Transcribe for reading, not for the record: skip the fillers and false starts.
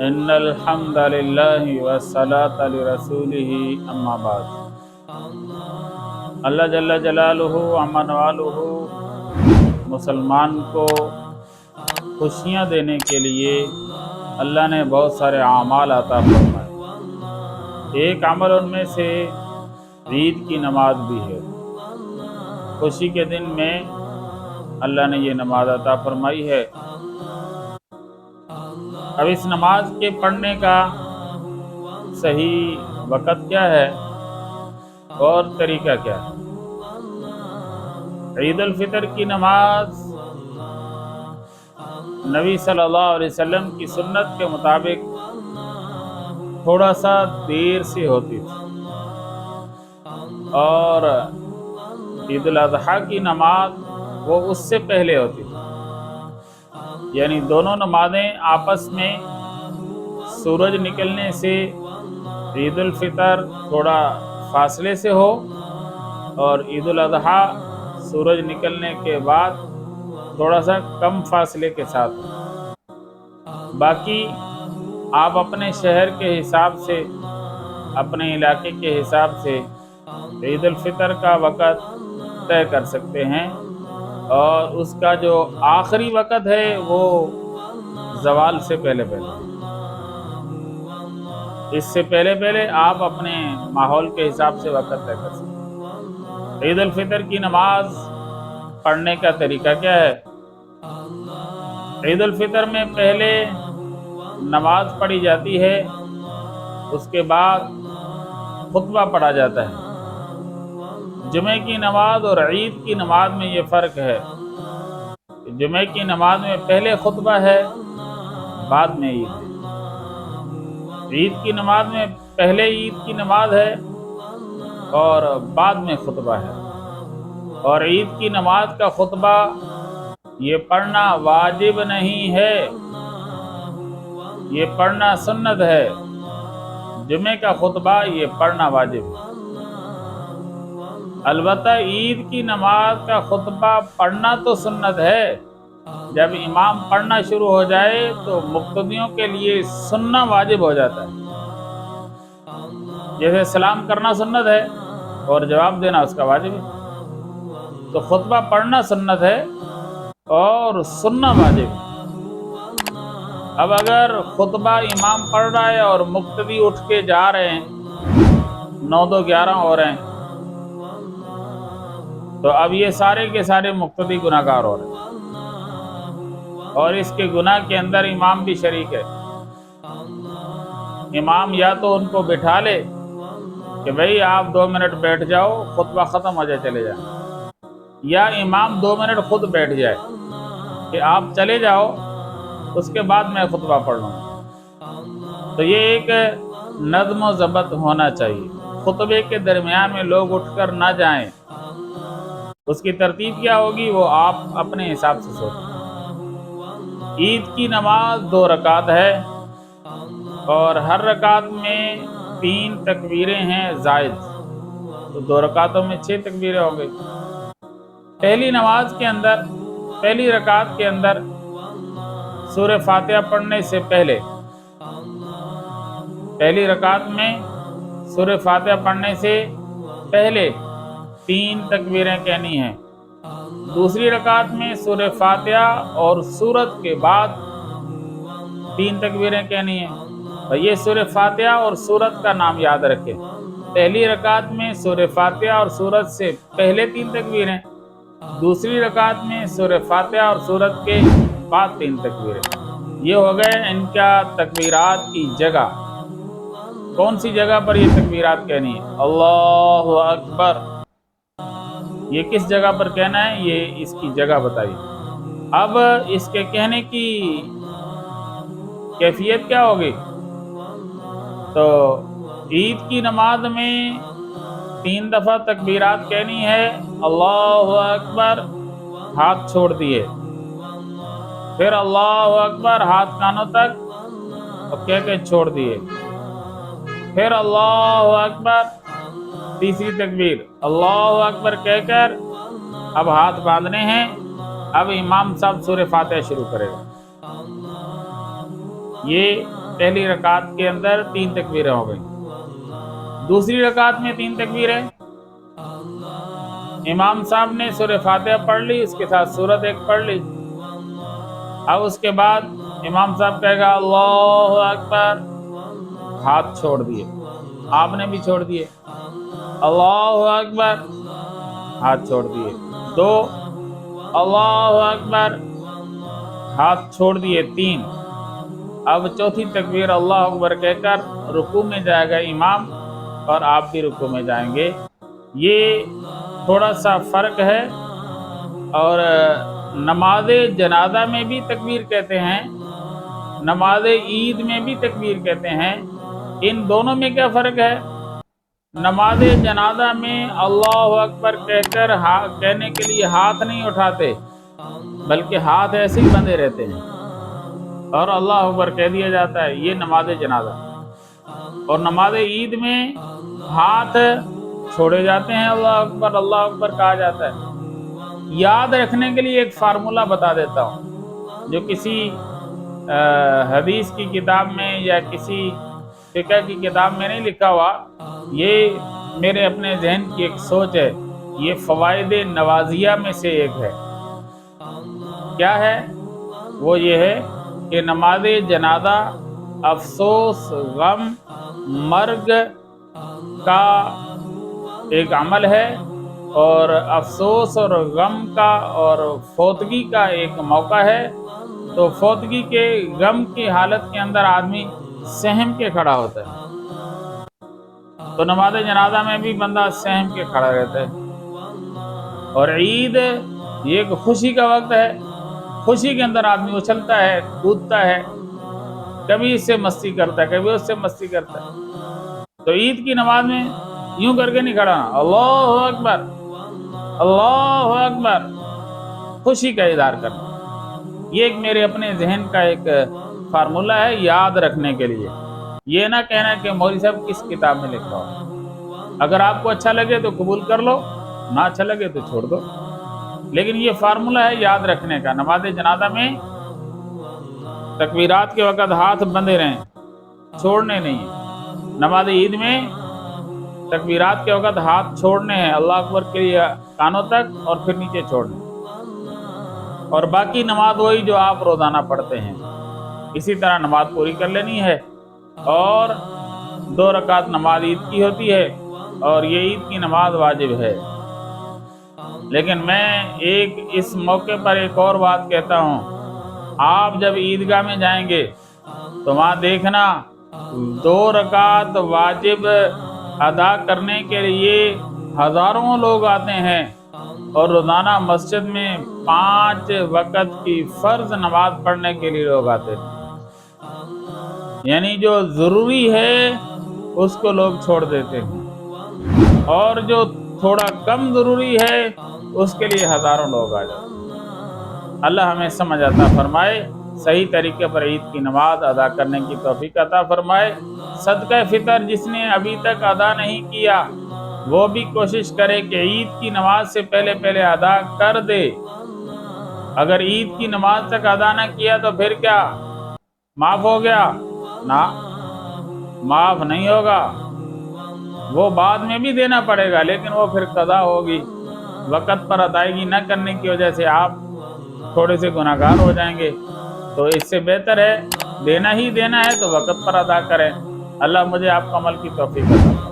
ان الحمد للہ والصلاۃ لرسولہ اما بعد۔ اللہ جل جلالہ امن والہ مسلمان کو خوشیاں دینے کے لیے اللہ نے بہت سارے اعمال عطا فرمائے۔ ایک عمل ان میں سے عید کی نماز بھی ہے۔ خوشی کے دن میں اللہ نے یہ نماز عطا فرمائی ہے۔ اب اس نماز کے پڑھنے کا صحیح وقت کیا ہے اور طریقہ کیا ہے؟ عید الفطر کی نماز نبی صلی اللہ علیہ وسلم کی سنت کے مطابق تھوڑا سا دیر سے ہوتی تھی، اور عید الاضحیٰ کی نماز وہ اس سے پہلے ہوتی تھی، یعنی دونوں نمازیں آپس میں سورج نکلنے سے عید الفطر تھوڑا فاصلے سے ہو، اور عید الاضحیٰ سورج نکلنے کے بعد تھوڑا سا کم فاصلے کے ساتھ ہو۔ باقی آپ اپنے شہر کے حساب سے، اپنے علاقے کے حساب سے عید الفطر کا وقت طے کر سکتے ہیں، اور اس کا جو آخری وقت ہے وہ زوال سے پہلے اس سے پہلے آپ اپنے ماحول کے حساب سے وقت طے کر سکتے ہیں۔ عید الفطر کی نماز پڑھنے کا طریقہ کیا ہے؟ عید الفطر میں پہلے نماز پڑھی جاتی ہے، اس کے بعد خطبہ پڑھا جاتا ہے۔ جمعہ کی نماز اور عید کی نماز میں یہ فرق ہے کہ جمعہ کی نماز میں پہلے خطبہ ہے، بعد میں عید ہے۔ عید کی نماز میں پہلے عید کی نماز ہے اور بعد میں خطبہ ہے، اور عید کی نماز کا خطبہ یہ پڑھنا واجب نہیں ہے، یہ پڑھنا سنت ہے۔ جمعہ کا خطبہ یہ پڑھنا واجب ہے۔ البتہ عید کی نماز کا خطبہ پڑھنا تو سنت ہے۔ جب امام پڑھنا شروع ہو جائے تو مقتدیوں کے لیے سننا واجب ہو جاتا ہے۔ جیسے سلام کرنا سنت ہے اور جواب دینا اس کا واجب ہے، تو خطبہ پڑھنا سنت ہے اور سننا واجب ہے۔ اب اگر خطبہ امام پڑھ رہا ہے اور مقتدی اٹھ کے جا رہے ہیں، 9 2 11 ہو رہے ہیں، تو اب یہ سارے کے سارے مقتدی گناہ گار ہو رہے ہیں، اور اس کے گناہ کے اندر امام بھی شریک ہے۔ امام یا تو ان کو بٹھا لے کہ بھئی آپ 2 منٹ بیٹھ جاؤ، خطبہ ختم ہو جائے چلے جائیں، یا امام 2 منٹ خود بیٹھ جائے کہ آپ چلے جاؤ، اس کے بعد میں خطبہ پڑھ لوں۔ تو یہ ایک نظم و ضبط ہونا چاہیے، خطبے کے درمیان میں لوگ اٹھ کر نہ جائیں۔ اس کی ترتیب کیا ہوگی وہ آپ اپنے حساب سے سوچیں۔ عید کی نماز 2 رکعت ہے، اور ہر رکعت میں 3 تکبیریں ہیں زائد، تو 2 رکعتوں میں 6 تکبیریں ہوں گئی۔ پہلی رکعت کے اندر سورہ فاتحہ پڑھنے سے پہلے، پہلی رکعت میں سورہ فاتحہ پڑھنے سے پہلے 3 تکبیریں کہنی ہیں۔ دوسری رکعت میں سورہ فاتحہ اور سورت کے بعد 3 تکبیریں کہنی ہیں، اور یہ سورہ فاتحہ اور سورت کا نام یاد رکھیں۔ پہلی رکعت میں سورہ فاتحہ اور سورت سے پہلے 3 تکبیریں، دوسری رکعت میں سورہ فاتحہ اور سورت کے بعد 3 تکبیریں۔ یہ ہو گئے ان کا تکبیرات کی جگہ۔ کون سی جگہ پر یہ تکبیرات کہنی ہے؟ اللہ اکبر، یہ کس جگہ پر کہنا ہے، یہ اس کی جگہ بتائیے۔ اب اس کے کہنے کی کیفیت کیا ہوگی؟ تو عید کی نماز میں 3 دفعہ تکبیرات کہنی ہے، اللہ اکبر، ہاتھ چھوڑ دیے، پھر اللہ اکبر، ہاتھ کانوں تک اور کہہ کے چھوڑ دیے، پھر اللہ اکبر، تیسری تکبیر اللہ اکبر کہہ کر اب ہاتھ باندھنے ہیں۔ اب امام صاحب سورہ فاتحہ شروع کرے گا۔ یہ پہلی رکعت کے اندر 3 تکبیریں ہو گئی، دوسری رکعت میں 3 تکبیریں، امام صاحب نے سورہ فاتحہ پڑھ لی، اس کے ساتھ سورت ایک پڑھ لی۔ اب اس کے بعد امام صاحب کہے گا اللہ اکبر، ہاتھ چھوڑ دیے، آپ نے بھی چھوڑ دیے، اللہ اکبر، ہاتھ چھوڑ دیے، 2 اللہ اکبر، ہاتھ چھوڑ دیے، 3۔ اب چوتھی تکبیر اللہ اکبر کہہ کر رکوع میں جائے گا امام اور آپ بھی رکوع میں جائیں گے۔ یہ تھوڑا سا فرق ہے، اور نماز جنازہ میں بھی تکبیر کہتے ہیں، نماز عید میں بھی تکبیر کہتے ہیں۔ ان دونوں میں کیا فرق ہے؟ نماز جنازہ میں اللہ اکبر کہنے کے لیے ہاتھ نہیں اٹھاتے، بلکہ ہاتھ ایسے ہی بندھے رہتے ہیں اور اللہ اکبر کہہ دیا جاتا ہے، یہ نماز جنازہ۔ اور نماز عید میں ہاتھ چھوڑے جاتے ہیں، اللہ اکبر کہا جاتا ہے۔ یاد رکھنے کے لیے ایک فارمولہ بتا دیتا ہوں، جو کسی حدیث کی کتاب میں یا کسی فقہ کی کتاب میں نہیں لکھا ہوا، یہ میرے اپنے ذہن کی ایک سوچ ہے، یہ فوائد نوازیہ میں سے ایک ہے۔ کیا ہے؟ وہ یہ ہے کہ نماز جنازہ افسوس، غم، مرگ کا ایک عمل ہے، اور افسوس اور غم کا اور فوتگی کا ایک موقع ہے۔ تو فوتگی کے غم کی حالت کے اندر آدمی سہم کے کھڑا ہوتا ہے، تو نماز جنازہ میں بھی بندہ سہم کے کھڑا رہتا ہے۔ اور عید یہ ایک خوشی کا وقت ہے، خوشی کے اندر آدمی اچھلتا ہے، کودتا ہے، کبھی اس سے مستی کرتا ہے، کبھی اس سے مستی کرتا ہے۔ تو عید کی نماز میں یوں کر کے نہیں کھڑا، اللہ اکبر، اللہ اکبر، خوشی کا اظہار کرنا۔ یہ ایک میرے اپنے ذہن کا ایک فارمولہ ہے یاد رکھنے کے لیے۔ یہ نہ کہنا کہ مولوی صاحب کس کتاب میں لکھا ہو، اگر آپ کو اچھا لگے تو قبول کر لو، نہ اچھا لگے تو چھوڑ دو، لیکن یہ فارمولہ ہے یاد رکھنے کا۔ نماز جنازہ میں تکبیرات کے وقت ہاتھ بندھے رہیں، چھوڑنے نہیں ہیں۔ نماز عید میں تکبیرات کے وقت ہاتھ چھوڑنے ہیں، اللہ اکبر کے لیے کانوں تک، اور پھر نیچے چھوڑنے، اور باقی نماز وہی جو آپ روزانہ پڑھتے ہیں، اسی طرح نماز پوری کر لینی ہے۔ اور 2 رکعت نماز عید کی ہوتی ہے، اور یہ عید کی نماز واجب ہے۔ لیکن میں اس موقع پر ایک اور بات کہتا ہوں، آپ جب عیدگاہ میں جائیں گے تو وہاں دیکھنا 2 رکعت واجب ادا کرنے کے لیے ہزاروں لوگ آتے ہیں، اور روزانہ مسجد میں 5 وقت کی فرض نماز پڑھنے کے لیے لوگ آتے ہیں۔ یعنی جو ضروری ہے اس کو لوگ چھوڑ دیتے ہیں، اور جو تھوڑا کم ضروری ہے اس کے لیے ہزاروں لوگ آ جاتے ہیں۔ اللہ ہمیں سمجھ عطا فرمائے، صحیح طریقے پر عید کی نماز ادا کرنے کی توفیق عطا فرمائے۔ صدقہ فطر جس نے ابھی تک ادا نہیں کیا، وہ بھی کوشش کرے کہ عید کی نماز سے پہلے ادا کر دے۔ اگر عید کی نماز تک ادا نہ کیا تو پھر کیا معاف ہو گیا؟ نہ، معاف نہیں ہوگا، وہ بعد میں بھی دینا پڑے گا، لیکن وہ پھر قضا ہوگی۔ وقت پر ادائیگی نہ کرنے کی وجہ سے آپ تھوڑے سے گناہگار ہو جائیں گے، تو اس سے بہتر ہے دینا ہی دینا ہے تو وقت پر ادا کریں۔ اللہ مجھے آپ کو عمل کی توفیق عطا فرمائے۔